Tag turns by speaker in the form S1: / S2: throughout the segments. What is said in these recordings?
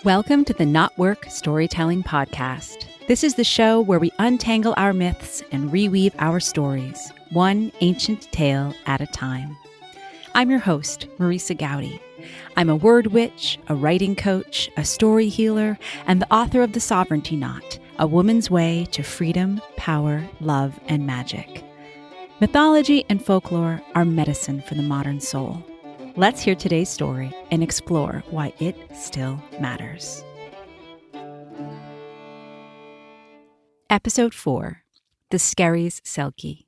S1: Welcome to the KnotWork Storytelling Podcast. This is the show where we untangle our myths and reweave our stories, one ancient tale at a time. I'm your host, Marisa Gowdy. I'm a word witch, a writing coach, a story healer, and the author of The Sovereignty Knot, A Woman's Way to Freedom, Power, Love, and Magic. Mythology and folklore are medicine for the modern soul. Let's hear today's story and explore why it still matters. Episode 4, The Skerries Selkie.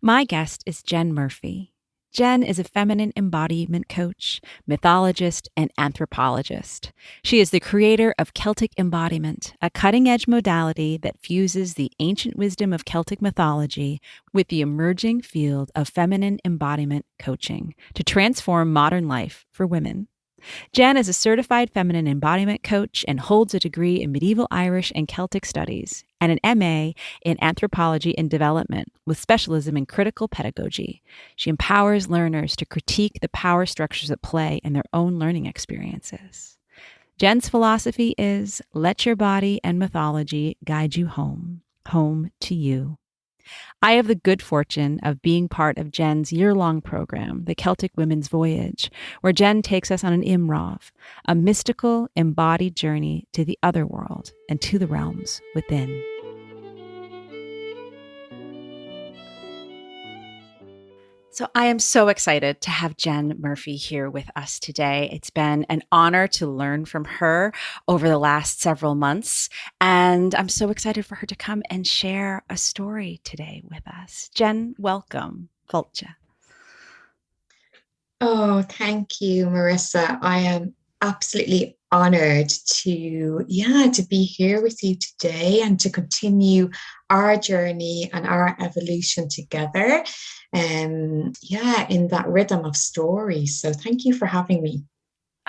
S1: My guest is Jen Murphy. Jen is a feminine embodiment coach, mythologist, and anthropologist. She is the creator of Celtic Embodiment, a cutting-edge modality that fuses the ancient wisdom of Celtic mythology with the emerging field of feminine embodiment coaching to transform modern life for women. Jen is a certified feminine embodiment coach and holds a degree in medieval Irish and Celtic studies and an MA in anthropology and development with specialism in critical pedagogy. She empowers learners to critique the power structures at play in their own learning experiences. Jen's philosophy is let your body and mythology guide you home to you. I have the good fortune of being part of Jen's yearlong program, the Celtic Women's Voyage, where Jen takes us on an imram, a mystical, embodied journey to the otherworld and to the realms within. So I am so excited to have Jen Murphy here with us today. It's been an honor to learn from her over the last several months, and I'm so excited for her to come and share a story today with us. Jen, welcome. Volcha.
S2: Oh, thank you, Marissa. I am absolutely honored to be here with you today and to continue our journey and our evolution together. In that rhythm of stories. So thank you for having me.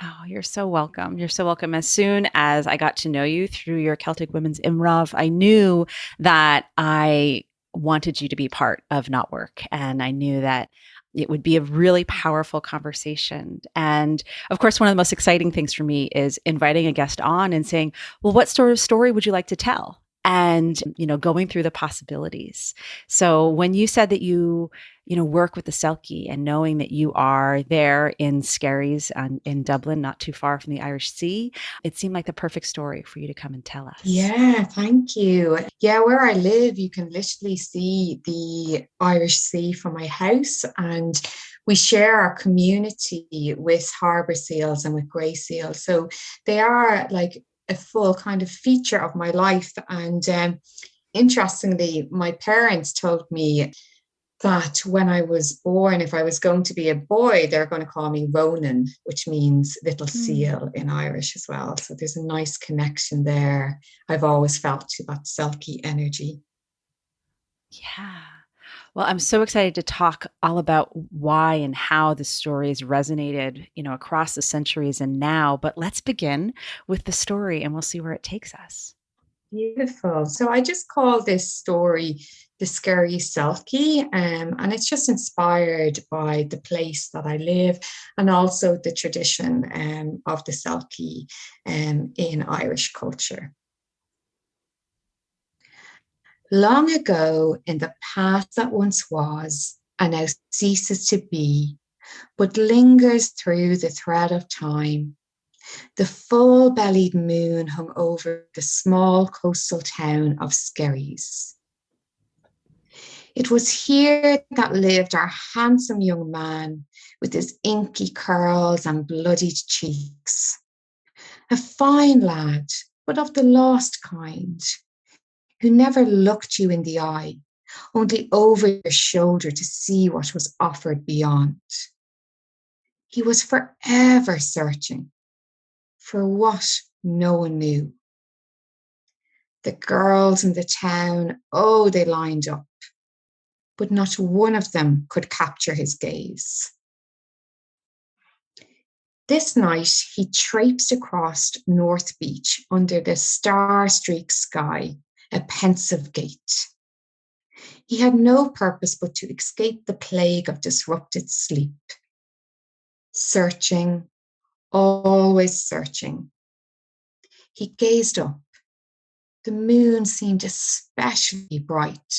S1: Oh, you're so welcome. You're so welcome. As soon as I got to know you through your Celtic Women's Improv, I knew that I wanted you to be part of KnotWork, and I knew that it would be a really powerful conversation. And of course, one of the most exciting things for me is inviting a guest on and saying, well, what sort of story would you like to tell? And, going through the possibilities. So when you said that you work with the Selkie and knowing that you are there in Skerries in Dublin, not too far from the Irish Sea, it seemed like the perfect story for you to come and tell us.
S2: Yeah, thank you. Yeah, where I live, you can literally see the Irish Sea from my house, and we share our community with harbour seals and with grey seals. So they are like a full kind of feature of my life. And interestingly, my parents told me that when I was born, if I was going to be a boy, they're going to call me Ronan, which means little seal in Irish as well. So there's a nice connection there. I've always felt to that Selkie energy.
S1: Yeah. Well, I'm so excited to talk all about why and how the stories resonated, across the centuries and now. But let's begin with the story and we'll see where it takes us.
S2: Beautiful. So I just call this story the Skerries Selkie, and it's just inspired by the place that I live and also the tradition of the Selkie in Irish culture. Long ago, in the past that once was, and now ceases to be, but lingers through the thread of time, the full-bellied moon hung over the small coastal town of Skerries. It was here that lived our handsome young man with his inky curls and bloodied cheeks. A fine lad, but of the lost kind, who never looked you in the eye, only over your shoulder to see what was offered beyond. He was forever searching for what no one knew. The girls in the town, oh, they lined up, but not one of them could capture his gaze. This night, he traipsed across North Beach under the star-streaked sky, a pensive gait. He had no purpose but to escape the plague of disrupted sleep. Searching, always searching, He gazed up. The moon seemed especially bright.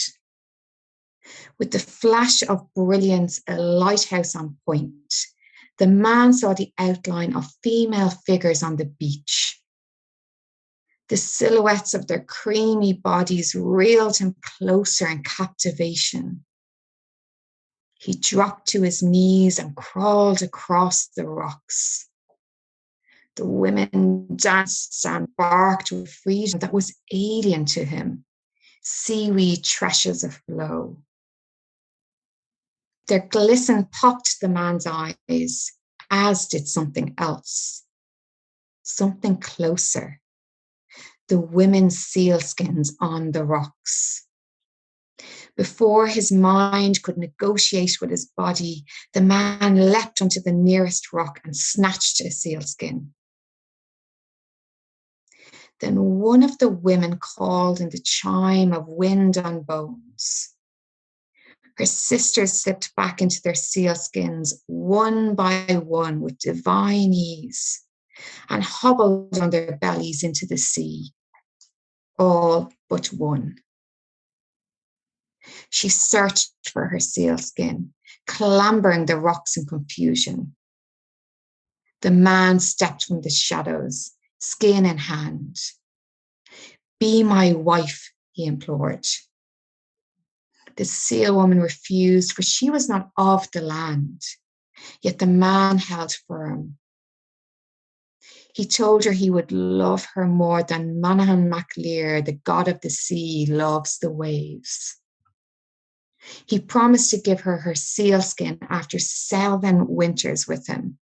S2: With the flash of brilliance, a lighthouse on point, the man saw the outline of female figures on the beach. The silhouettes of their creamy bodies reeled him closer in captivation. He dropped to his knees and crawled across the rocks. The women danced and barked with freedom that was alien to him, seaweed treshes aflow. Their glisten popped the man's eyes, as did something else, something closer. The women's sealskins on the rocks. Before his mind could negotiate with his body, the man leapt onto the nearest rock and snatched a sealskin. Then one of the women called in the chime of wind on bones. Her sisters slipped back into their sealskins one by one with divine ease and hobbled on their bellies into the sea, all but one. She searched for her sealskin, clambering the rocks in confusion. The man stepped from the shadows, skin in hand. Be my wife, he implored. The seal woman refused, for she was not of the land. Yet the man held firm. He told her he would love her more than Monaghan MacLear, the god of the sea, loves the waves. He promised to give her her sealskin after 7 winters with him.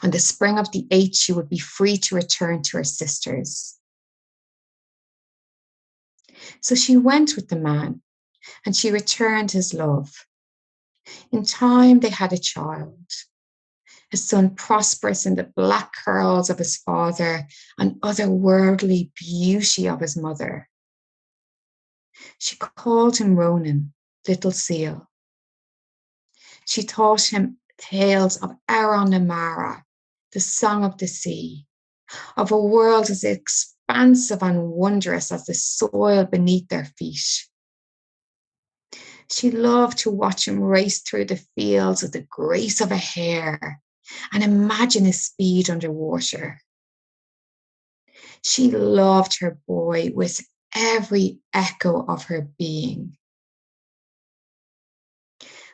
S2: On the spring of the 8th, she would be free to return to her sisters. So she went with the man, and she returned his love. In time, they had a child, a son prosperous in the black curls of his father and otherworldly beauty of his mother. She called him Ronan, little seal. She taught him tales of Aaron and Mhara, the song of the sea, of a world as expansive and wondrous as the soil beneath their feet. She loved to watch him race through the fields with the grace of a hare and imagine his speed underwater. She loved her boy with every echo of her being.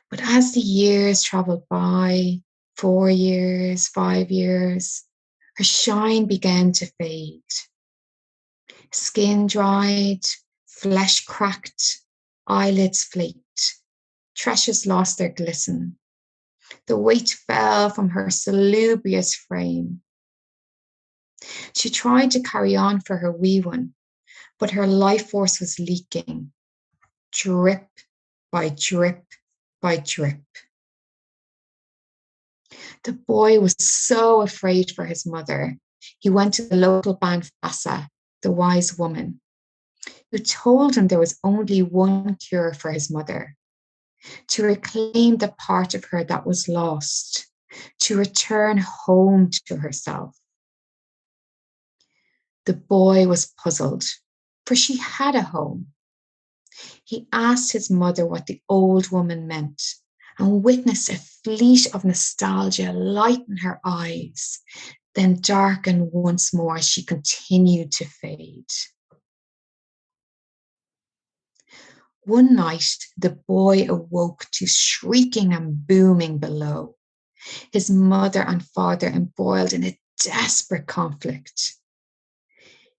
S2: But as the years traveled by, 4 years, 5 years, her shine began to fade. Skin dried, flesh cracked, eyelids flaked, tresses lost their glisten. The weight fell from her salubrious frame. She tried to carry on for her wee one, but her life force was leaking, drip by drip by drip. The boy was so afraid for his mother. He went to the local Banfassa, the wise woman, who told him there was only one cure for his mother: to reclaim the part of her that was lost, to return home to herself. The boy was puzzled, for she had a home. He asked his mother what the old woman meant and witnessed a fleet of nostalgia lighten her eyes, then darken once more as she continued to fade. One night, the boy awoke to shrieking and booming below, his mother and father embroiled in a desperate conflict.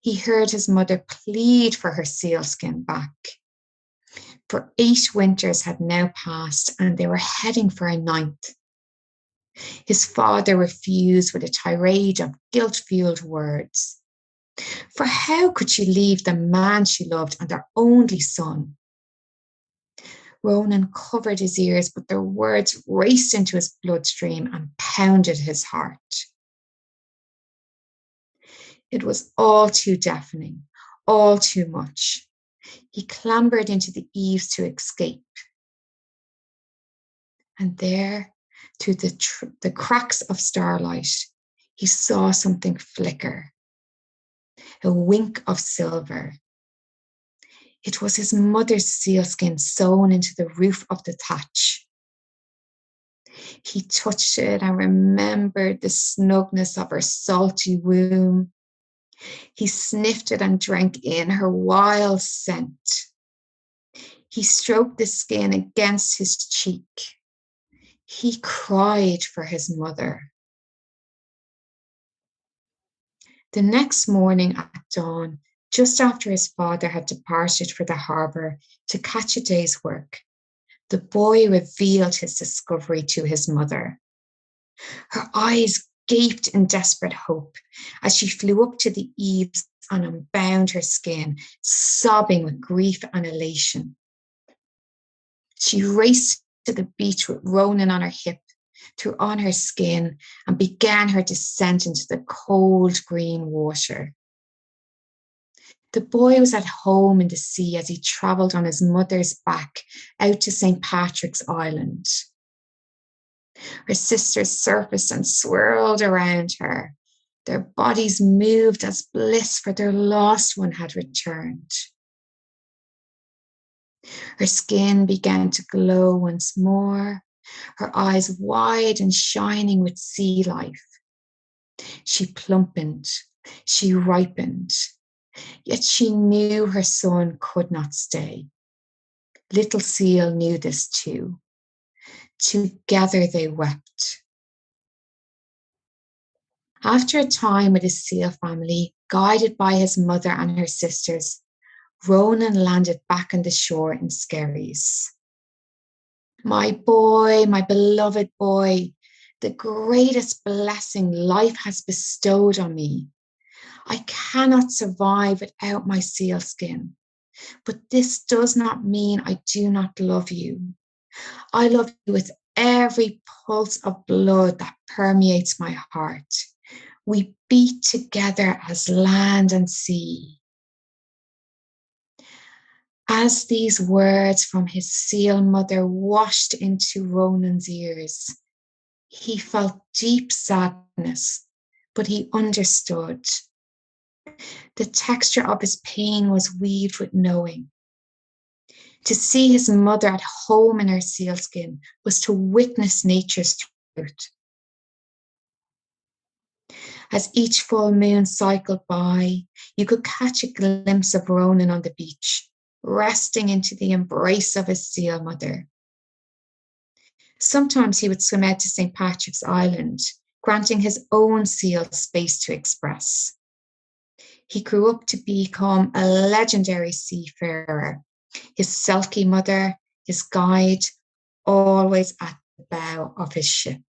S2: He heard his mother plead for her sealskin back. For 8 winters had now passed, and they were heading for a 9th. His father refused with a tirade of guilt-fueled words. For how could she leave the man she loved and their only son? Ronan covered his ears, but their words raced into his bloodstream and pounded his heart. It was all too deafening, all too much. He clambered into the eaves to escape. And there, through the cracks of starlight, he saw something flicker. a wink of silver. It was his mother's sealskin sewn into the roof of the thatch. He touched it and remembered the snugness of her salty womb. He sniffed it and drank in her wild scent. He stroked the skin against his cheek. He cried for his mother. The next morning at dawn, just after his father had departed for the harbour to catch a day's work, the boy revealed his discovery to his mother. Her eyes gaped in desperate hope as she flew up to the eaves and unbound her skin, sobbing with grief and elation. She raced to the beach with Ronan on her hip, threw on her skin, and began her descent into the cold green water. The boy was at home in the sea as he travelled on his mother's back out to St. Patrick's Island. Her sisters surfaced and swirled around her. Their bodies moved as bliss for their lost one had returned. Her skin began to glow once more, her eyes wide and shining with sea life. She plumpened, she ripened, yet she knew her son could not stay. Little Seal knew this too. Together they wept. After a time with his seal family, guided by his mother and her sisters, Ronan landed back on the shore in Skerries. My boy, my beloved boy, the greatest blessing life has bestowed on me. I cannot survive without my sealskin, but this does not mean I do not love you. I love you with every pulse of blood that permeates my heart. We beat together as land and sea. As these words from his seal mother washed into Ronan's ears, he felt deep sadness, but he understood. The texture of his pain was weaved with knowing. To see his mother at home in her sealskin was to witness nature's truth. As each full moon cycled by, you could catch a glimpse of Ronan on the beach, resting into the embrace of his seal mother. Sometimes he would swim out to St. Patrick's Island, granting his own seal space to express. He grew up to become a legendary seafarer, his Selkie mother, his guide, always at the bow of his ship.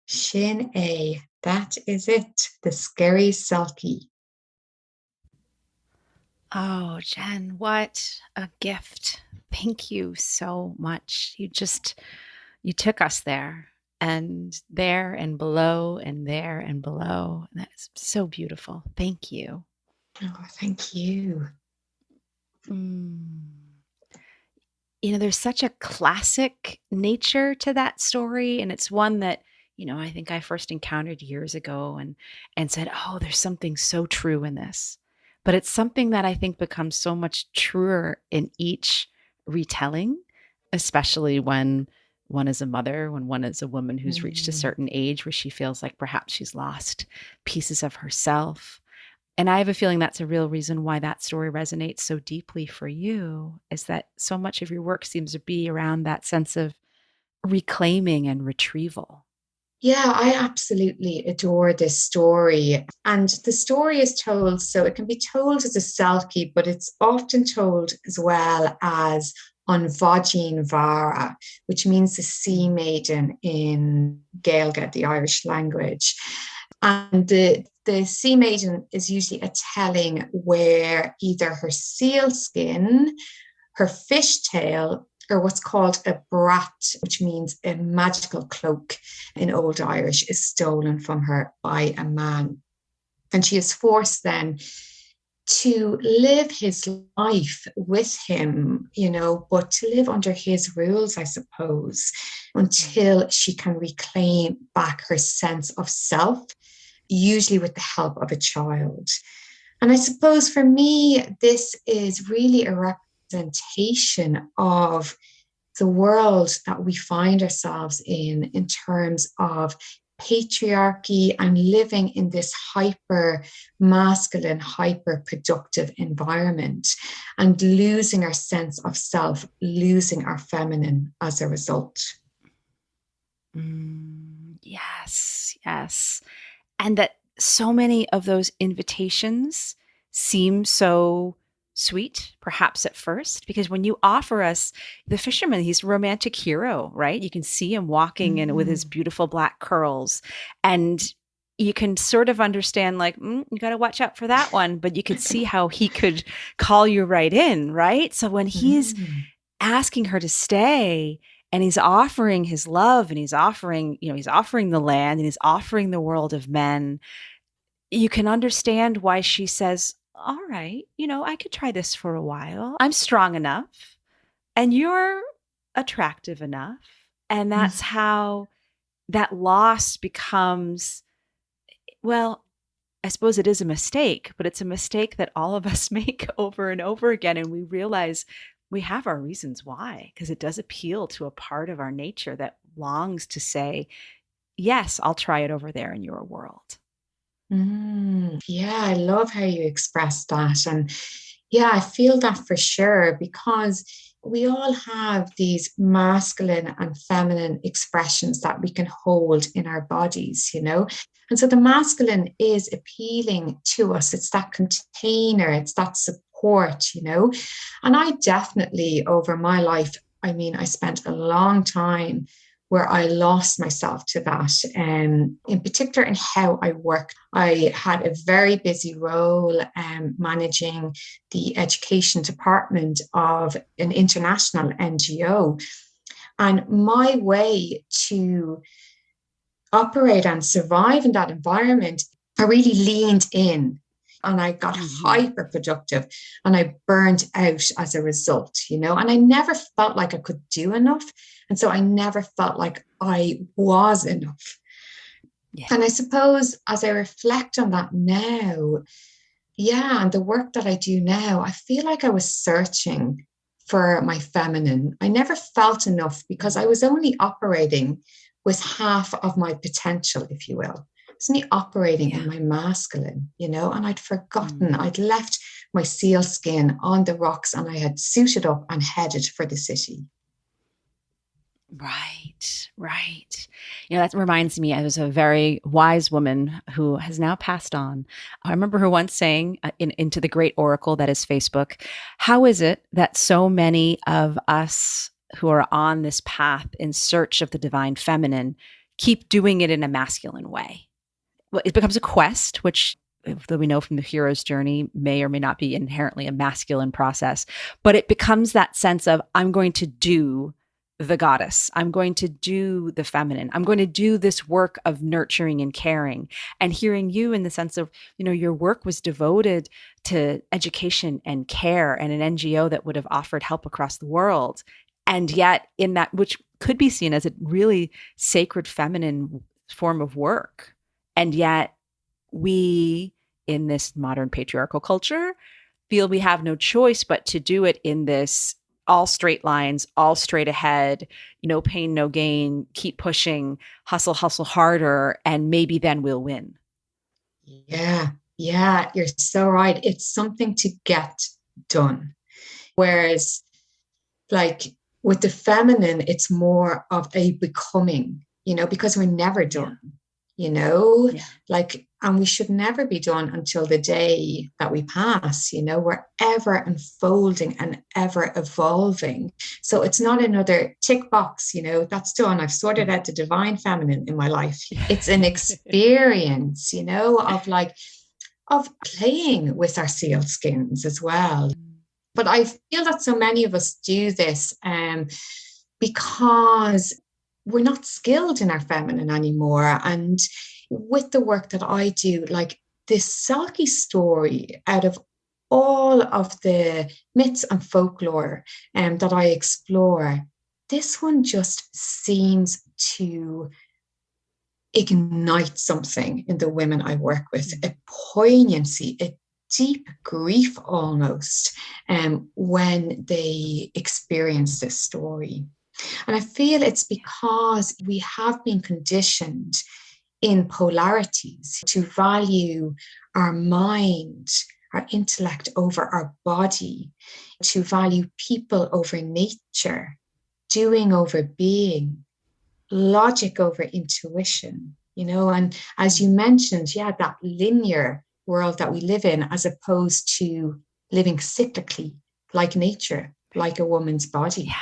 S2: Shin A, that is it, the Skerries Selkie.
S1: Oh, Jen, what a gift. Thank you so much. You took us there and below and there and below. That is so beautiful. Thank you.
S2: Oh, thank you.
S1: There's such a classic nature to that story. And it's one that, I think I first encountered years ago and said, oh, there's something so true in this. But it's something that I think becomes so much truer in each retelling, especially when one is a mother, when one is a woman who's reached a certain age where she feels like perhaps she's lost pieces of herself. And I have a feeling that's a real reason why that story resonates so deeply for you, is that so much of your work seems to be around that sense of reclaiming and retrieval.
S2: Yeah, I absolutely adore this story. And the story is told, so it can be told as a Selkie, but it's often told as well as on Mhaighdean Mhara, which means the sea maiden in Gaeilge, the Irish language. And the sea maiden is usually a telling where either her seal skin, her fishtail, or what's called a brat, which means a magical cloak in Old Irish, is stolen from her by a man. And she is forced then to live his life with him, but to live under his rules, I suppose, until she can reclaim back her sense of self. usually with the help of a child. And I suppose for me, this is really a representation of the world that we find ourselves in terms of patriarchy and living in this hyper masculine, hyper productive environment and losing our sense of self, losing our feminine as a result.
S1: Yes, yes. And that so many of those invitations seem so sweet, perhaps at first, because when you offer us the fisherman, he's a romantic hero, right? You can see him walking in with his beautiful black curls, and you can sort of understand, like, you got to watch out for that one, but you could see how he could call you right in, right? So when he's asking her to stay, and he's offering his love, and he's offering the land, and he's offering the world of men, you can understand why she says, all right, I could try this for a while. I'm strong enough and you're attractive enough. And that's how that loss becomes, well, I suppose it is a mistake, but it's a mistake that all of us make over and over again. And we realize we have our reasons why, because it does appeal to a part of our nature that longs to say, yes, I'll try it over there in your world.
S2: Yeah, I love how you express that. And yeah, I feel that for sure, because we all have these masculine and feminine expressions that we can hold in our bodies, And so the masculine is appealing to us. It's that container, it's that support, And I definitely, over my life, I spent a long time where I lost myself to that. In particular, in how I worked, I had a very busy role managing the education department of an international NGO. And my way to operate and survive in that environment, I really leaned in. And I got hyper productive and I burned out as a result, And I never felt like I could do enough. And so I never felt like I was enough. Yeah. And I suppose as I reflect on that now, and the work that I do now, I feel like I was searching for my feminine. I never felt enough because I was only operating with half of my potential, if you will. I was only operating in my masculine, and I'd forgotten. I'd left my seal skin on the rocks and I had suited up and headed for the city.
S1: Right, right. That reminds me, I was a very wise woman who has now passed on. I remember her once saying into the great oracle that is Facebook, how is it that so many of us who are on this path in search of the divine feminine keep doing it in a masculine way? Well, it becomes a quest, which, though we know from the hero's journey, may or may not be inherently a masculine process, but it becomes that sense of, I'm going to do the goddess. I'm going to do the feminine. I'm going to do this work of nurturing and caring. And hearing you in the sense of, your work was devoted to education and care and an NGO that would have offered help across the world. And yet in that, which could be seen as a really sacred feminine form of work. And yet we, in this modern patriarchal culture, feel we have no choice but to do it in this all straight lines, all straight ahead, no pain, no gain, keep pushing, hustle harder, and maybe then we'll win.
S2: Yeah, you're so right. It's something to get done. Whereas, like with the feminine, it's more of a becoming, because we're never done, and we should never be done until the day that we pass, we're ever unfolding and ever evolving. So it's not another tick box, that's done. I've sorted out the divine feminine in my life. It's an experience, of playing with our seal skins as well. But I feel that so many of us do this because we're not skilled in our feminine anymore. And with the work that I do, like this Selkie story, out of all of the myths and folklore that I explore, this one just seems to ignites something in the women I work with, a poignancy, a deep grief almost, when they experience this story. And I feel it's because we have been conditioned in polarities to value our mind, our intellect over our body, to value people over nature, doing over being, logic over intuition, and as you mentioned, that linear world that we live in, as opposed to living cyclically, like nature, like a woman's body.
S1: Yeah.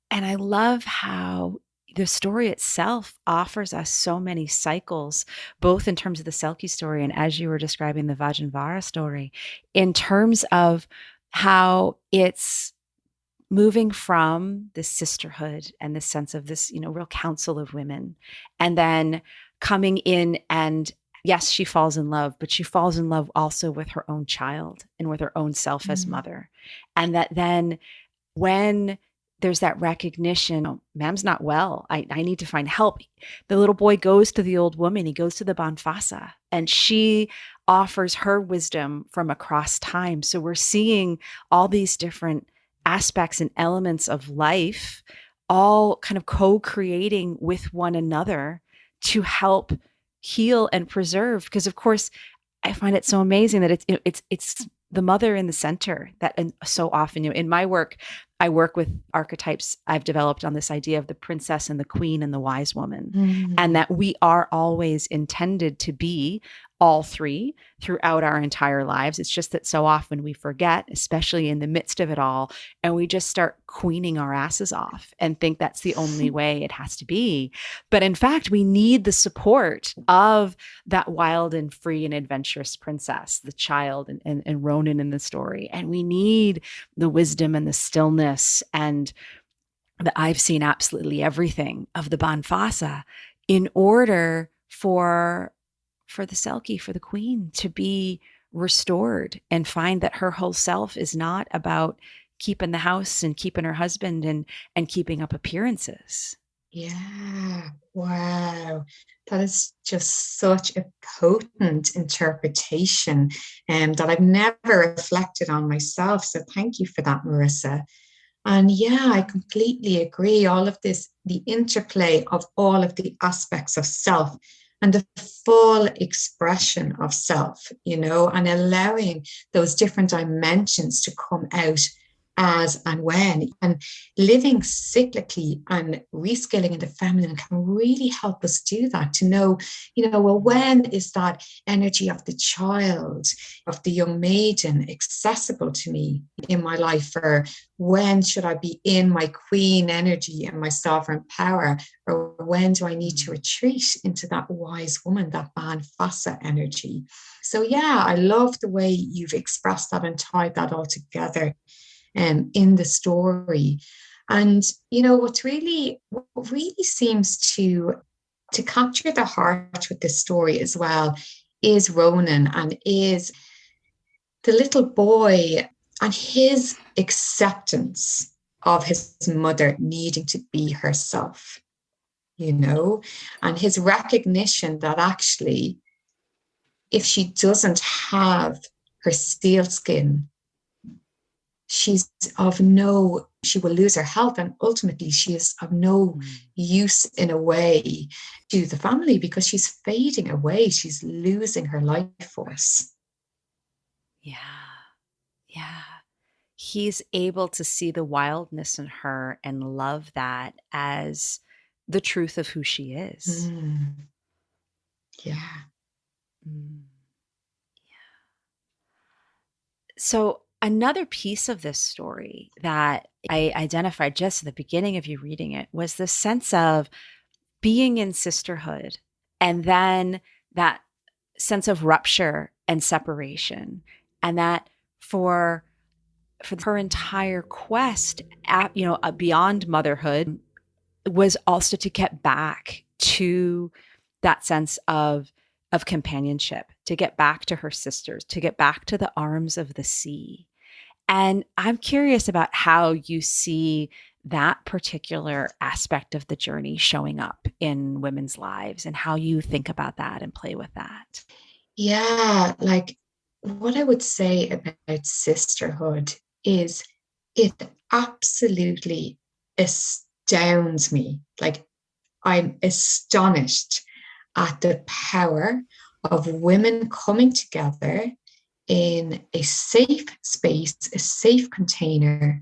S1: And I love how the story itself offers us so many cycles, both in terms of the Selkie story and as you were describing the Vajra story, in terms of how it's moving from this sisterhood and this sense of this, real council of women, and then coming in and yes, she falls in love, but she falls in love also with her own child and with her own self as mother. And that then when there's that recognition, oh, Mam's not well, I need to find help. The little boy goes to the old woman, he goes to the Banfasa, and she offers her wisdom from across time. So we're seeing all these different aspects and elements of life all kind of co-creating with one another to help heal and preserve. Because of course, I find it so amazing that it's the mother in the center that, and so often, in my work, I work with archetypes I've developed on this idea of the princess and the queen and the wise woman, and that we are always intended to be all three throughout our entire lives. It's just that so often we forget, especially in the midst of it all, and we just start queening our asses off and think that's the only way it has to be. But in fact, we need the support of that wild and free and adventurous princess, the child and Ronan in the story. And we need the wisdom and the stillness and that I've seen absolutely everything of the Banfasa in order for the Selkie, for the queen, to be restored and find that her whole self is not about keeping the house and keeping her husband and keeping up appearances.
S2: Yeah, wow. That is just such a potent interpretation, that I've never reflected on myself. So thank you for that, Marissa. And yeah, I completely agree. All of this, the interplay of all of the aspects of self and the full expression of self, and allowing those different dimensions to come out as and when, and living cyclically and reskilling in the feminine can really help us do that, to know, well, when is that energy of the child, of the young maiden accessible to me in my life, or when should I be in my queen energy and my sovereign power, or when do I need to retreat into that wise woman, that Banfasa energy? So yeah, I love the way you've expressed that and tied that all together in the story. And what really seems to capture the heart with this story as well is Ronan, and is the little boy and his acceptance of his mother needing to be herself, and his recognition that actually, if she doesn't have her seal skin, she will lose her health, and ultimately she is of no use in a way to the family, because she's fading away. She's losing her life force.
S1: Yeah. He's able to see the wildness in her and love that as the truth of who she is.
S2: Yeah.
S1: So another piece of this story that I identified just at the beginning of you reading it was the sense of being in sisterhood, and then that sense of rupture and separation, and that for her entire quest beyond motherhood was also to get back to that sense of companionship, to get back to her sisters, to get back to the arms of the sea. And I'm curious about how you see that particular aspect of the journey showing up in women's lives and how you think about that and play with that.
S2: Yeah, like what I would say about sisterhood is it absolutely astounds me. Like I'm astonished at the power of women coming together in a safe space, a safe container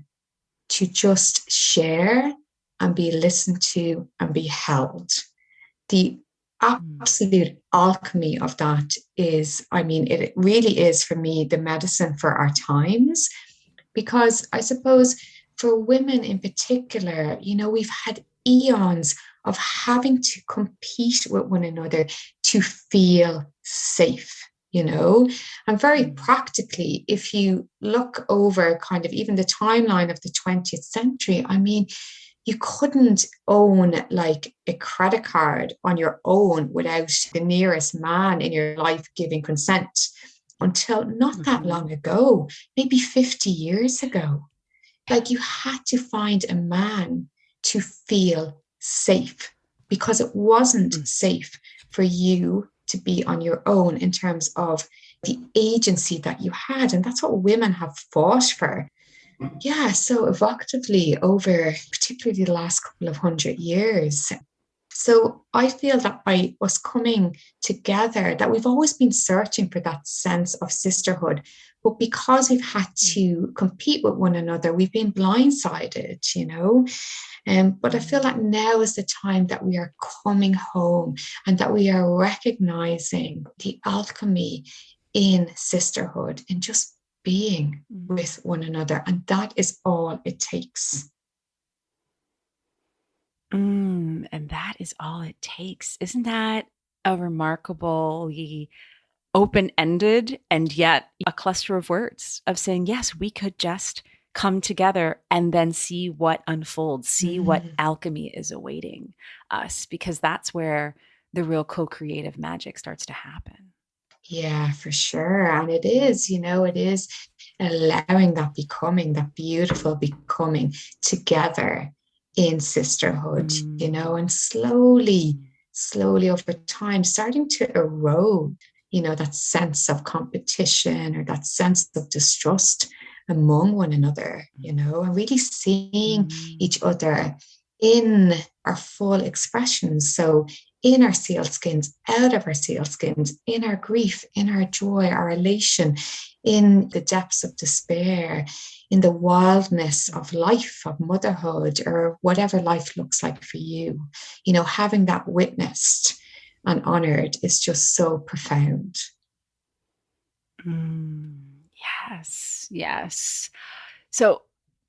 S2: to just share and be listened to and be held. The absolute alchemy of that is, I mean, it really is for me the medicine for our times, because I suppose for women in particular, you know, we've had eons of having to compete with one another to feel safe, you know. And very practically, if you look over kind of even the timeline of the 20th century, I mean, you couldn't own like a credit card on your own without the nearest man in your life giving consent until not that long ago, maybe 50 years ago. Like you had to find a man to feel safe because it wasn't safe for you to be on your own in terms of the agency that you had. And that's what women have fought for. Yeah, so evocatively over particularly the last couple of 100 years. So I feel that by us coming together, that we've always been searching for that sense of sisterhood. But because we've had to compete with one another, we've been blindsided, you know. But I feel like now is the time that we are coming home and that we are recognizing the alchemy in sisterhood, in just being with one another. And that is all it takes.
S1: And that is all it takes. Isn't that a remarkably open-ended and yet a cluster of words of saying, yes, we could just come together and then see what unfolds, see what alchemy is awaiting us, because that's where the real co-creative magic starts to happen.
S2: Yeah, for sure. And it is, you know, it is allowing that becoming, that beautiful becoming together in sisterhood, you know, and slowly, slowly over time, starting to erode, you know, that sense of competition or that sense of distrust among one another, you know, and really seeing each other in our full expressions. So in our sealskins, out of our sealskins, in our grief, in our joy, our elation, in the depths of despair, in the wildness of life, of motherhood, or whatever life looks like for you. You know, having that witnessed and honored is just so profound.
S1: Yes, yes. So,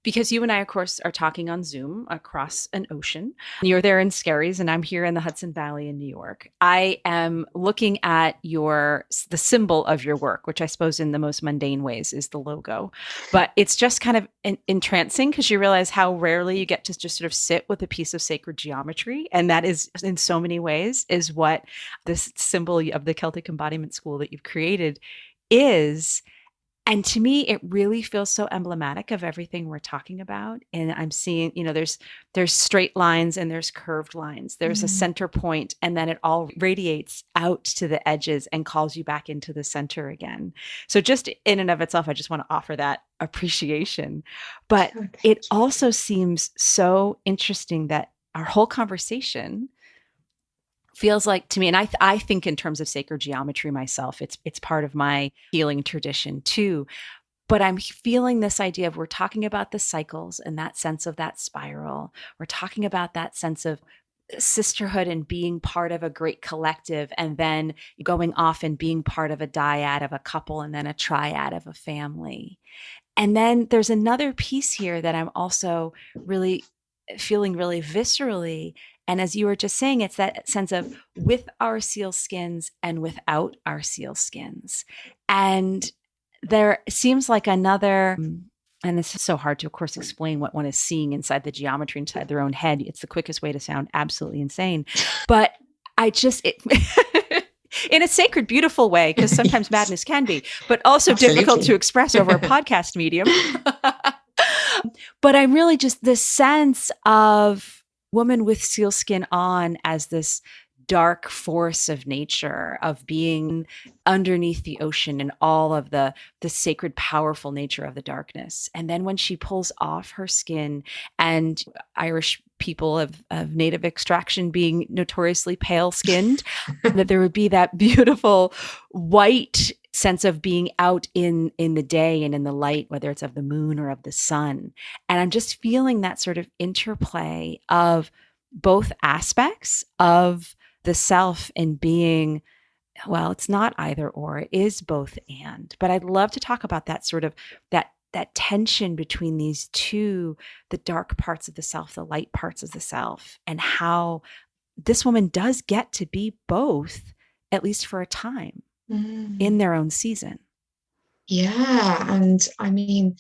S1: because you and I, of course, are talking on Zoom across an ocean, you're there in Skerries and I'm here in the Hudson Valley in New York. I am looking at the symbol of your work, which I suppose in the most mundane ways is the logo. But it's just kind of entrancing because you realize how rarely you get to just sort of sit with a piece of sacred geometry. And that is, in so many ways, is what this symbol of the Celtic Embodiment School that you've created is. And to me, it really feels so emblematic of everything we're talking about. And I'm seeing, you know, there's straight lines and there's curved lines. There's a center point, and then it all radiates out to the edges and calls you back into the center again. So just in and of itself, I just want to offer that appreciation. But it also seems so interesting that our whole conversation feels like to me, and I think in terms of sacred geometry myself, it's part of my healing tradition too. But I'm feeling this idea of we're talking about the cycles and that sense of that spiral. We're talking about that sense of sisterhood and being part of a great collective, and then going off and being part of a dyad of a couple, and then a triad of a family. And then there's another piece here that I'm also really feeling really viscerally. And as you were just saying, it's that sense of with our seal skins and without our seal skins. And there seems like another, and this is so hard to, of course, explain what one is seeing inside the geometry, inside their own head. It's the quickest way to sound absolutely insane. But I just, in a sacred, beautiful way, because sometimes madness can be, but also difficult to express over a podcast medium. But I really just the sense of woman with sealskin on as this dark force of nature, of being underneath the ocean and all of the sacred, powerful nature of the darkness. And then when she pulls off her skin, and Irish people of native extraction being notoriously pale skinned, that there would be that beautiful white sense of being out in the day and in the light, whether it's of the moon or of the sun. And I'm just feeling that sort of interplay of both aspects of the self and being, well, it's not either or, it is both and. But I'd love to talk about that sort of that tension between these two, the dark parts of the self, the light parts of the self, and how this woman does get to be both, at least for a time, in their own season.
S2: Yeah. And I mean,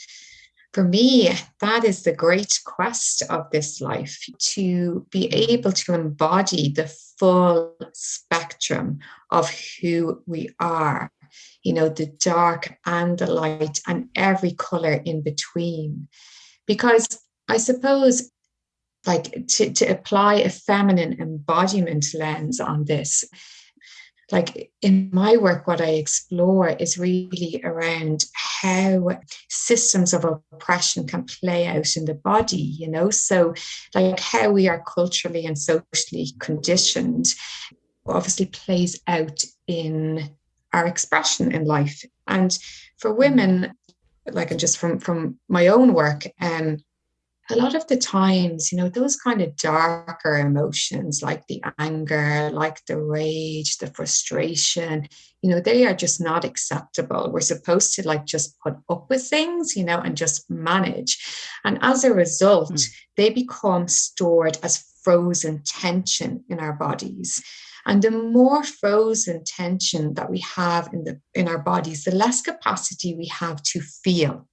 S2: for me, that is the great quest of this life, to be able to embody the full spectrum of who we are, the dark and the light and every color in between. Because I suppose, like, to apply a feminine embodiment lens on this, like in my work, what I explore is really around how systems of oppression can play out in the body, so like how we are culturally and socially conditioned obviously plays out in our expression in life. And for women, like, and just from my own work, a lot of the times, those kind of darker emotions, like the anger, like the rage, the frustration, they are just not acceptable. We're supposed to like just put up with things, and just manage. And as a result, they become stored as frozen tension in our bodies. And the more frozen tension that we have in our bodies, the less capacity we have to feel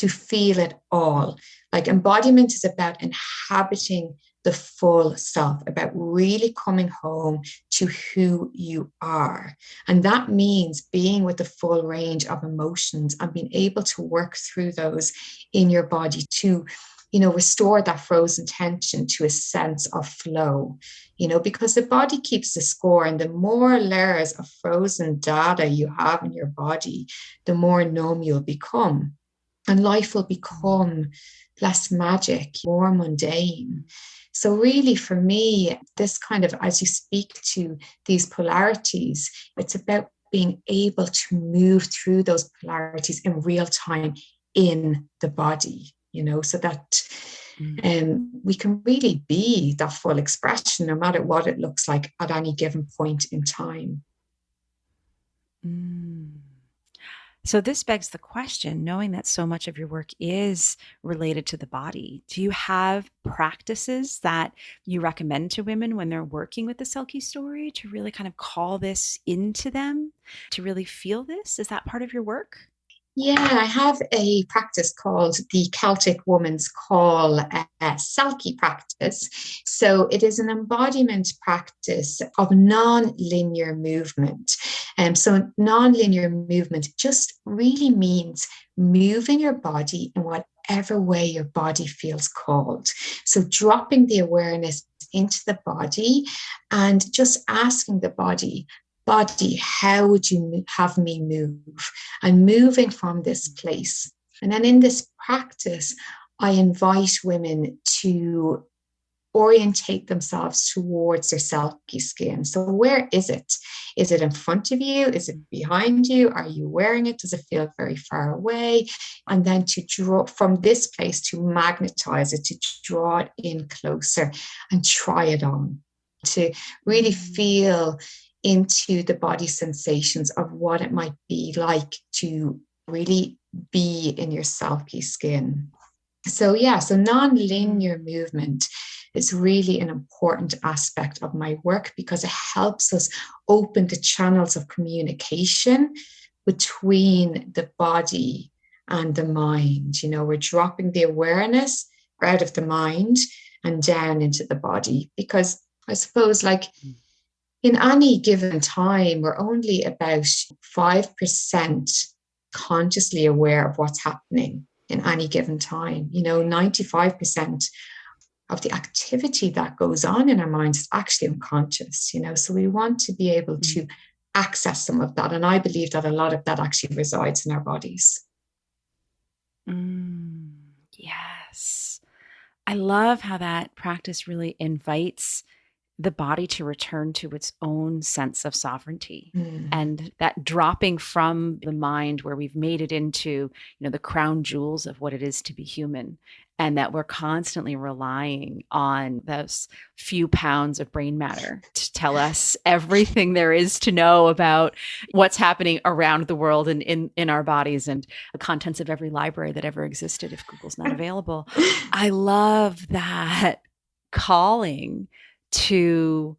S2: it all. Like, embodiment is about inhabiting the full self, about really coming home to who you are. And that means being with the full range of emotions and being able to work through those in your body to, restore that frozen tension to a sense of flow, because the body keeps the score. And the more layers of frozen data you have in your body, the more numb you'll become. And life will become less magic, more mundane. So really, for me, this kind of, as you speak to these polarities, it's about being able to move through those polarities in real time in the body, so that we can really be that full expression, no matter what it looks like at any given point in time.
S1: So this begs the question, knowing that so much of your work is related to the body, do you have practices that you recommend to women when they're working with the Selkie story to really kind of call this into them, to really feel this? Is that part of your work?
S2: Yeah, I have a practice called the Celtic Woman's Call Selkie practice. So it is an embodiment practice of non-linear movement. So non-linear movement just really means moving your body in whatever way your body feels called. So dropping the awareness into the body and just asking the body, how would you have me move? And moving from this place. And then in this practice, I invite women to orientate themselves towards their Selkie skin. So where is it? Is it in front of you? Is it behind you? Are you wearing it? Does it feel very far away? And then to draw from this place, to magnetize it, to draw it in closer and try it on, to really feel into the body sensations of what it might be like to really be in your Selkie skin. So non-linear movement is really an important aspect of my work because it helps us open the channels of communication between the body and the mind. We're dropping the awareness out of the mind and down into the body, because I suppose, like, in any given time, we're only about 5% consciously aware of what's happening in any given time. 95% of the activity that goes on in our minds is actually unconscious, so we want to be able to access some of that. And I believe that a lot of that actually resides in our bodies.
S1: Yes. I love how that practice really invites the body to return to its own sense of sovereignty. And that dropping from the mind where we've made it into, the crown jewels of what it is to be human, and that we're constantly relying on those few pounds of brain matter to tell us everything there is to know about what's happening around the world and in our bodies, and the contents of every library that ever existed if Google's not available. I love that calling to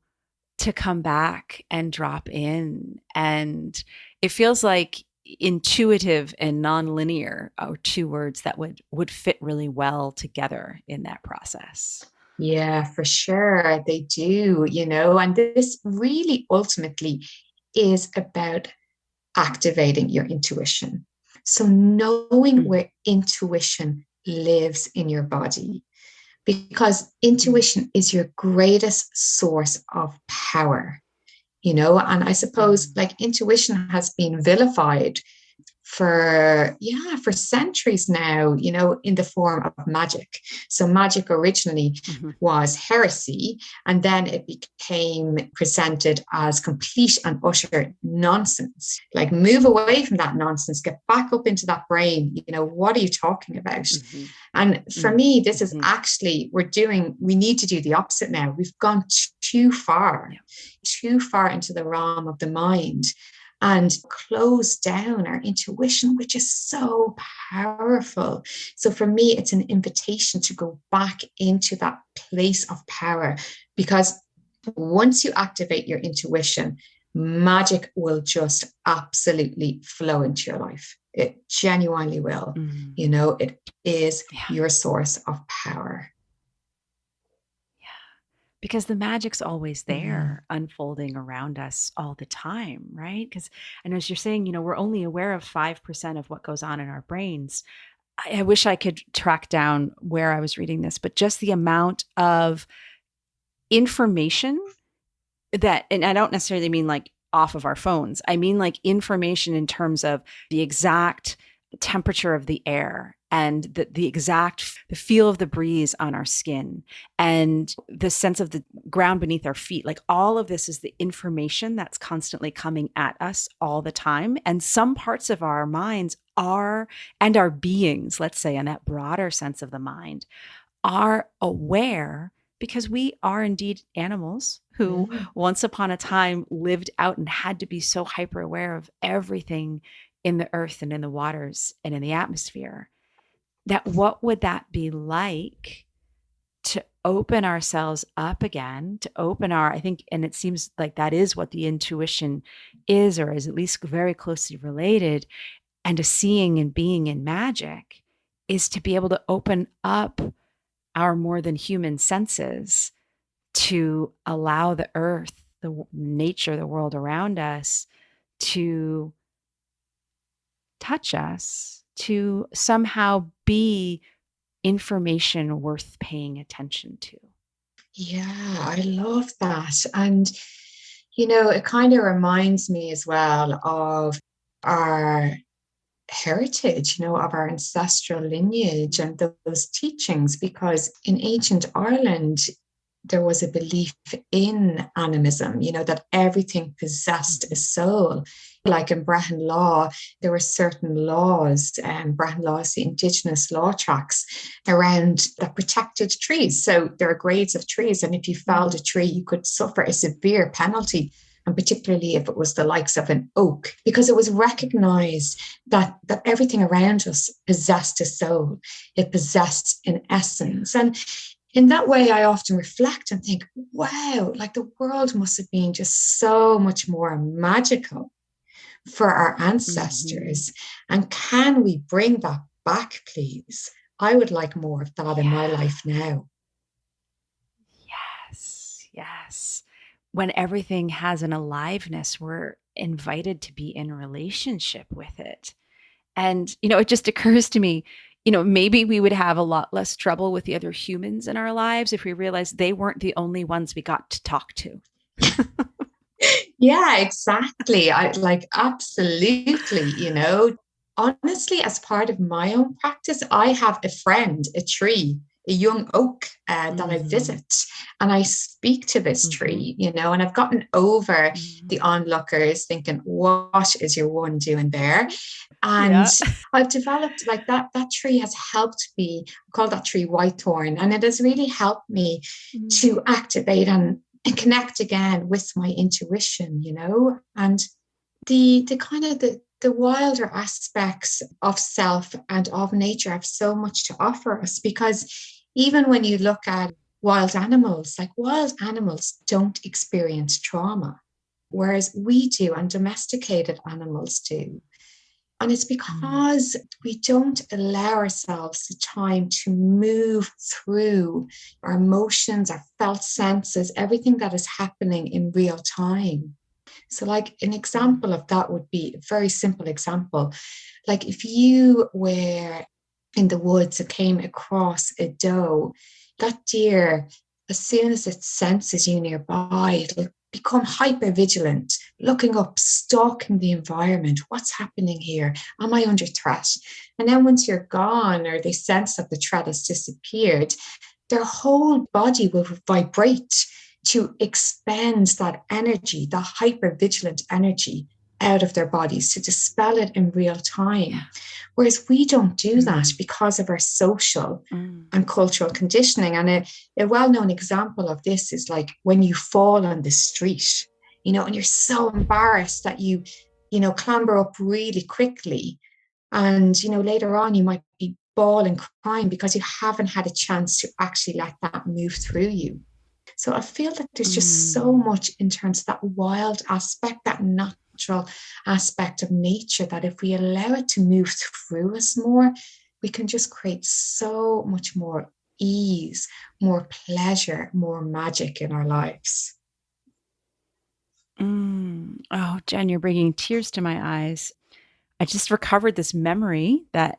S1: come back and drop in. And it feels like intuitive and nonlinear are two words that would fit really well together in that process.
S2: Yeah, for sure. They do, and this really ultimately is about activating your intuition. So knowing where intuition lives in your body, because intuition is your greatest source of power, and I suppose like intuition has been vilified for centuries now, in the form of magic. So magic originally was heresy, and then it became presented as complete and utter nonsense. Like, move away from that nonsense, get back up into that brain. What are you talking about? And for me, this is actually, we need to do the opposite now. We've gone too far into the realm of the mind, and close down our intuition, which is so powerful. So for me, it's an invitation to go back into that place of power, because once you activate your intuition, magic will just absolutely flow into your life. It genuinely will. It is your source of power.
S1: Because the magic's always there, unfolding around us all the time, right? Because, and as you're saying, we're only aware of 5% of what goes on in our brains. I wish I could track down where I was reading this, but just the amount of information that, and I don't necessarily mean like off of our phones, I mean like information in terms of the exact temperature of the air, and the feel of the breeze on our skin, and the sense of the ground beneath our feet. Like, all of this is the information that's constantly coming at us all the time. And some parts of our minds and our beings, let's say, in that broader sense of the mind, are aware, because we are indeed animals who once upon a time lived out and had to be so hyper aware of everything in the earth and in the waters and in the atmosphere. That what would that be like to open ourselves up again, to open I think, and it seems like that is what the intuition is, or is at least very closely related, and to seeing and being in magic, is to be able to open up our more than human senses to allow the earth, the nature, the world around us to touch us, to somehow be information worth paying attention to.
S2: Yeah, I love that. And, it kind of reminds me as well of our heritage, of our ancestral lineage and those teachings, because in ancient Ireland, there was a belief in animism, that everything possessed a soul. Like in Brehon law, there were certain laws, Brehon laws, the indigenous law tracks around that protected trees. So there are grades of trees, and if you felled a tree, you could suffer a severe penalty, and particularly if it was the likes of an oak, because it was recognized that everything around us possessed a soul. It possessed an essence. And in that way, I often reflect and think, wow, like the world must have been just so much more magical for our ancestors. And can we bring that back, please? I would like more of that in my life now.
S1: Yes. When everything has an aliveness, we're invited to be in relationship with it. And, it just occurs to me, maybe we would have a lot less trouble with the other humans in our lives if we realized they weren't the only ones we got to talk to.
S2: Yeah, exactly. I like absolutely, honestly, as part of my own practice, I have a friend, a tree, a young oak that I visit, and I speak to this tree, and I've gotten over the onlookers thinking, what is your one doing there? And
S1: Yeah.
S2: I've developed like that tree has helped me. I call that tree whitethorn, and it has really helped me to activate and connect again with my intuition, and the kind of the wilder aspects of self and of nature have so much to offer us, because even when you look at wild animals, like wild animals don't experience trauma, whereas we do and domesticated animals do. And it's because we don't allow ourselves the time to move through our emotions, our felt senses, everything that is happening in real time. So, like, an example of that would be a very simple example. Like, if you were in the woods and came across a doe, that deer, as soon as it senses you nearby, it'll become hyper vigilant, looking up, stalking the environment. What's happening here? Am I under threat? And then once you're gone, or they sense that the threat has disappeared, their whole body will vibrate to expend that energy, the hyper vigilant energy, out of their bodies, to dispel it in real time. Yeah. Whereas we don't do that because of our social and cultural conditioning. And a well-known example of this is like when you fall on the street, and you're so embarrassed that you clamber up really quickly. And, later on you might be bawling, crying because you haven't had a chance to actually let that move through you. So I feel that there's just so much in terms of that wild aspect, that natural aspect of nature, that if we allow it to move through us more, we can just create so much more ease, more pleasure, more magic in our lives.
S1: Oh, Jen, you're bringing tears to my eyes. I just recovered this memory that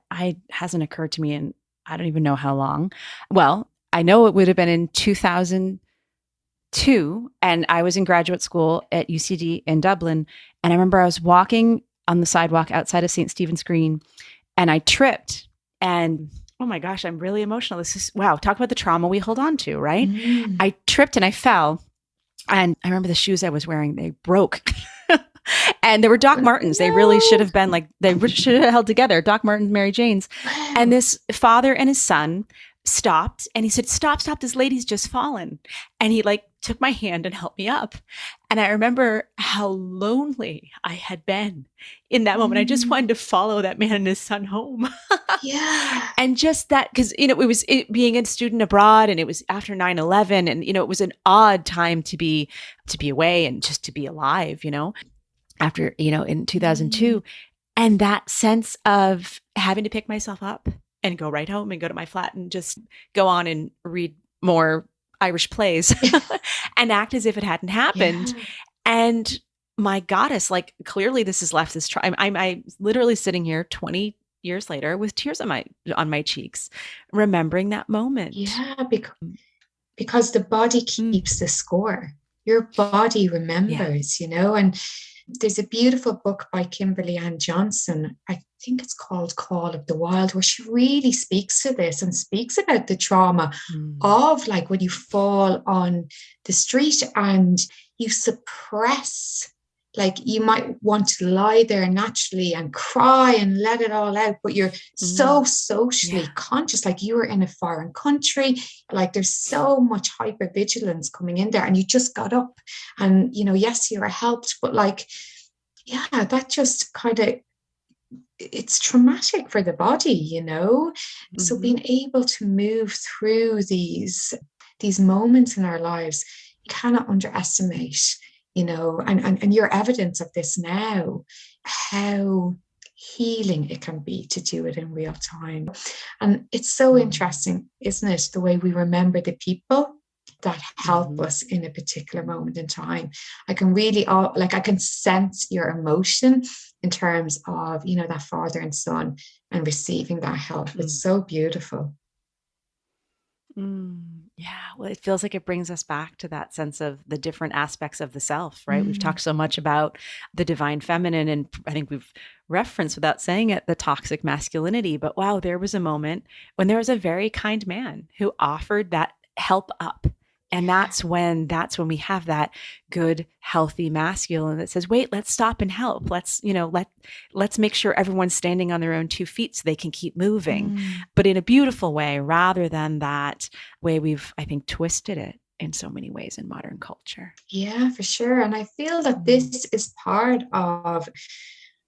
S1: hasn't occurred to me in I don't even know how long. Well, I know it would have been in 2002, and I was in graduate school at UCD in Dublin. And I remember I was walking on the sidewalk outside of St. Stephen's Green, and I tripped. And oh my gosh, I'm really emotional. This is, wow, talk about the trauma we hold on to, right? I tripped and I fell. And I remember the shoes I was wearing, they broke. And there were Doc Martens. They really should have been like, they should have held together. Doc Martens, Mary Jane's. Wow. And this father and his son stopped and he said, stop, this lady's just fallen. And he like took my hand and helped me up. And I remember how lonely I had been in that moment. I just wanted to follow that man and his son home.
S2: Yeah.
S1: And just that, because, it was being a student abroad, and it was after 9/11, and, it was an odd time to be away and just to be alive, after, in 2002. And that sense of having to pick myself up and go right home and go to my flat and just go on and read more Irish plays and act as if it hadn't happened. Yeah. And my goddess, like, clearly this has left this I'm literally sitting here 20 years later with tears on my cheeks, remembering that moment.
S2: Yeah, because the body keeps the score. Your body remembers, and there's a beautiful book by Kimberly Ann Johnson. I think it's called Call of the Wild, where she really speaks to this and speaks about the trauma of, like, when you fall on the street and you suppress, like, you might want to lie there naturally and cry and let it all out, but you're so socially conscious, like you were in a foreign country, like there's so much hypervigilance coming in there, and you just got up and, yes, you were helped, but like, yeah, that just kind of, it's traumatic for the body, So being able to move through these moments in our lives, you cannot underestimate, and your evidence of this now, how healing it can be to do it in real time. And it's so interesting, isn't it, the way we remember the people that help us in a particular moment in time. I can really, I can sense your emotion in terms of, that father and son and receiving that help. It's so beautiful.
S1: Yeah, well, it feels like it brings us back to that sense of the different aspects of the self, right? We've talked so much about the divine feminine, and I think we've referenced, without saying it, the toxic masculinity. But wow, there was a moment when there was a very kind man who offered that help up. And that's when we have that good, healthy masculine that says, wait, let's stop and help. Let's make sure everyone's standing on their own 2 feet so they can keep moving, but in a beautiful way, rather than that way we've, I think, twisted it in so many ways in modern culture.
S2: Yeah, for sure. And I feel that this is part of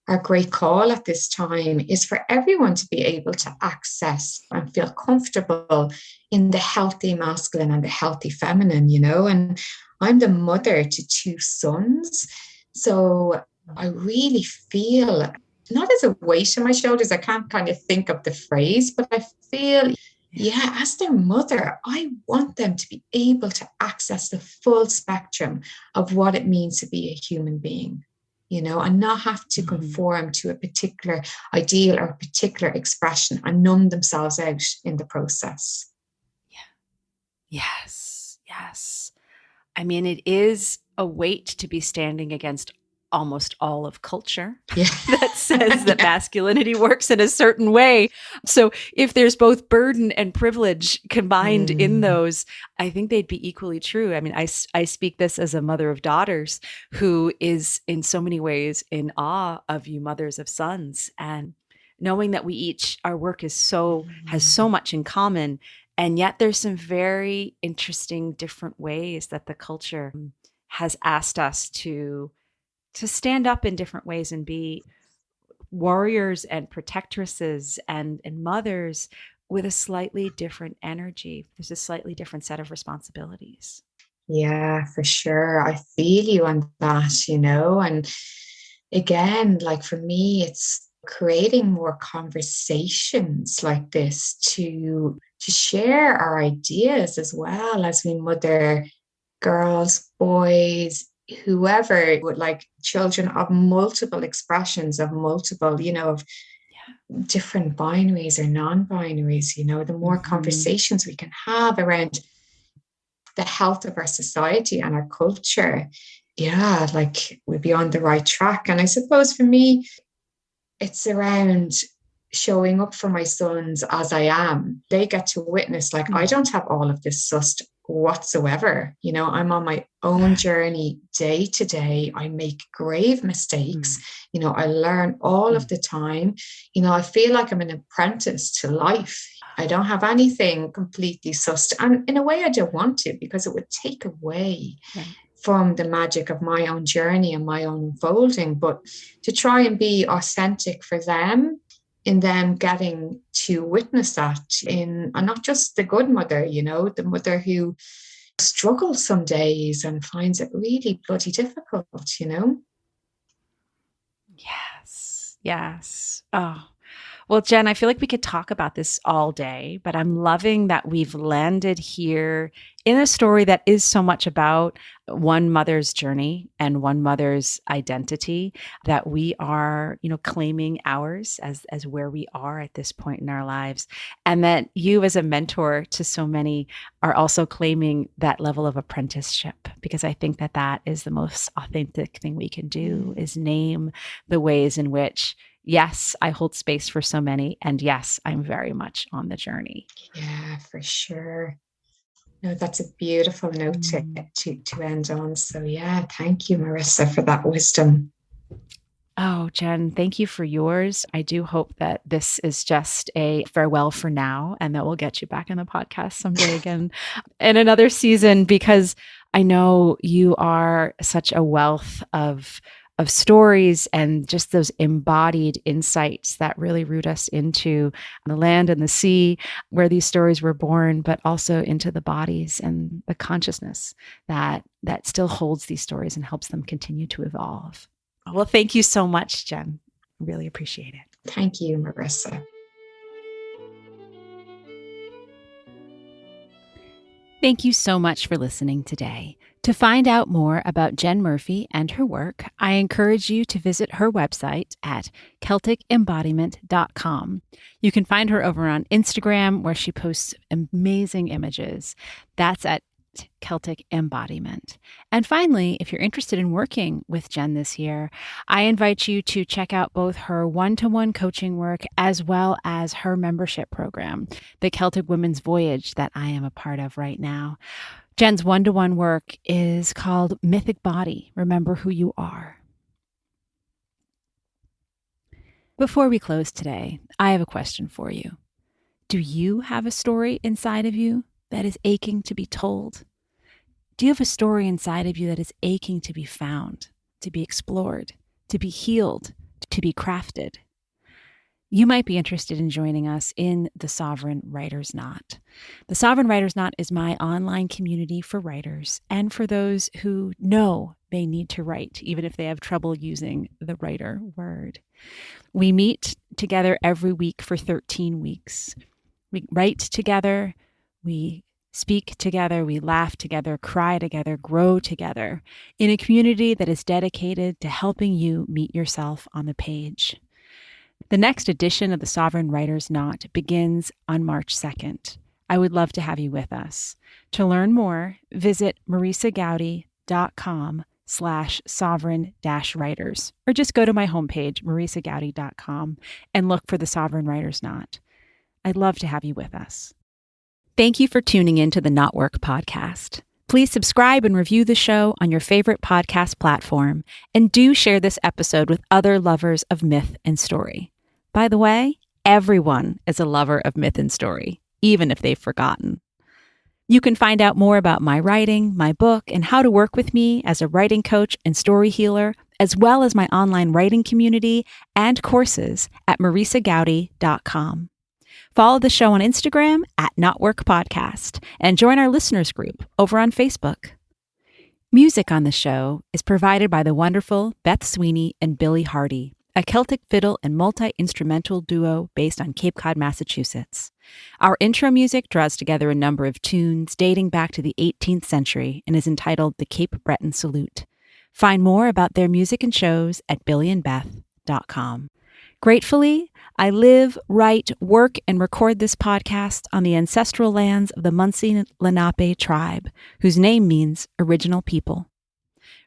S2: our great call at this time, is for everyone to be able to access and feel comfortable in the healthy masculine and the healthy feminine, and I'm the mother to 2 sons. So I really feel, not as a weight on my shoulders, I can't kind of think of the phrase, but I feel, as their mother, I want them to be able to access the full spectrum of what it means to be a human being, and not have to conform to a particular ideal or a particular expression and numb themselves out in the process.
S1: Yeah. Yes. I mean, it is a weight to be standing against almost all of culture that says that masculinity works in a certain way. So if there's both burden and privilege combined in those, I think they'd be equally true. I mean, I speak this as a mother of daughters who is in so many ways in awe of you mothers of sons, and knowing that our work has so much in common. And yet there's some very interesting different ways that the culture has asked us to stand up in different ways and be warriors and protectresses and mothers with a slightly different energy. There's a slightly different set of responsibilities.
S2: Yeah, for sure. I feel you on that, and again, like for me, it's creating more conversations like this to share our ideas as well as we mother girls, boys, whoever, would like children of multiple expressions, of multiple, of different binaries or non-binaries, the more conversations we can have around the health of our society and our culture, like we'll be on the right track. And I suppose for me, it's around showing up for my sons as I am. They get to witness, like, I don't have all of this sussed whatsoever. I'm on my own journey day to day. I make grave mistakes. I learn all of the time. I feel like I'm an apprentice to life. I don't have anything completely sussed. And in a way, I don't want to, because it would take away from the magic of my own journey and my own unfolding. But to try and be authentic for them, in them getting to witness that and not just the good mother, the mother who struggles some days and finds it really bloody difficult,
S1: Yes. Oh, well, Jen, I feel like we could talk about this all day, but I'm loving that we've landed here in a story that is so much about one mother's journey and one mother's identity, that we are, claiming ours as where we are at this point in our lives. And that you, as a mentor to so many, are also claiming that level of apprenticeship, because I think that is the most authentic thing we can do, is name the ways in which, yes, I hold space for so many. And yes, I'm very much on the journey.
S2: Yeah, for sure. No, that's a beautiful note to end on. So yeah, thank you, Marissa, for that wisdom.
S1: Oh, Jen, thank you for yours. I do hope that this is just a farewell for now, and that we'll get you back in the podcast someday again in another season, because I know you are such a wealth of stories and just those embodied insights that really root us into the land and the sea where these stories were born, but also into the bodies and the consciousness that still holds these stories and helps them continue to evolve. Well, thank you so much, Jen. Really appreciate it.
S2: Thank you, Marissa.
S1: Thank you so much for listening today. To find out more about Jen Murphy and her work, I encourage you to visit her website at CelticEmbodiment.com. You can find her over on Instagram, where she posts amazing images. That's at Celtic Embodiment. And finally, if you're interested in working with Jen this year, I invite you to check out both her one-to-one coaching work as well as her membership program, the Celtic Women's Voyage, that I am a part of right now. Jen's one-to-one work is called Mythic Body, Remember Who You Are. Before we close today, I have a question for you. Do you have a story inside of you that is aching to be told? Do you have a story inside of you that is aching to be found, to be explored, to be healed, to be crafted? You might be interested in joining us in the Sovereign Writer's Knot. The Sovereign Writer's Knot is my online community for writers and for those who know they need to write, even if they have trouble using the writer word. We meet together every week for 13 weeks. We write together, we speak together, we laugh together, cry together, grow together in a community that is dedicated to helping you meet yourself on the page. The next edition of the Sovereign Writer's Knot begins on March 2nd. I would love to have you with us. To learn more, visit marisagowdy.com/sovereign-writers, or just go to my homepage, marisagowdy.com, and look for the Sovereign Writer's Knot. I'd love to have you with us. Thank you for tuning in to the KnotWork podcast. Please subscribe and review the show on your favorite podcast platform, and do share this episode with other lovers of myth and story. By the way, everyone is a lover of myth and story, even if they've forgotten. You can find out more about my writing, my book, and how to work with me as a writing coach and story healer, as well as my online writing community and courses at marisagowdy.com. Follow the show on Instagram at KnotWork Podcast and join our listeners group over on Facebook. Music on the show is provided by the wonderful Beth Sweeney and Billy Hardy, a Celtic fiddle and multi-instrumental duo based on Cape Cod, Massachusetts. Our intro music draws together a number of tunes dating back to the 18th century and is entitled The Cape Breton Salute. Find more about their music and shows at billyandbeth.com. Gratefully, I live, write, work, and record this podcast on the ancestral lands of the Munsee Lenape tribe, whose name means original people.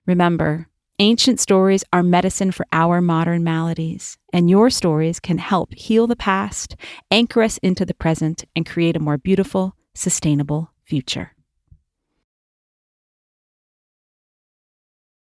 S1: Remember, ancient stories are medicine for our modern maladies, and your stories can help heal the past, anchor us into the present, and create a more beautiful, sustainable future.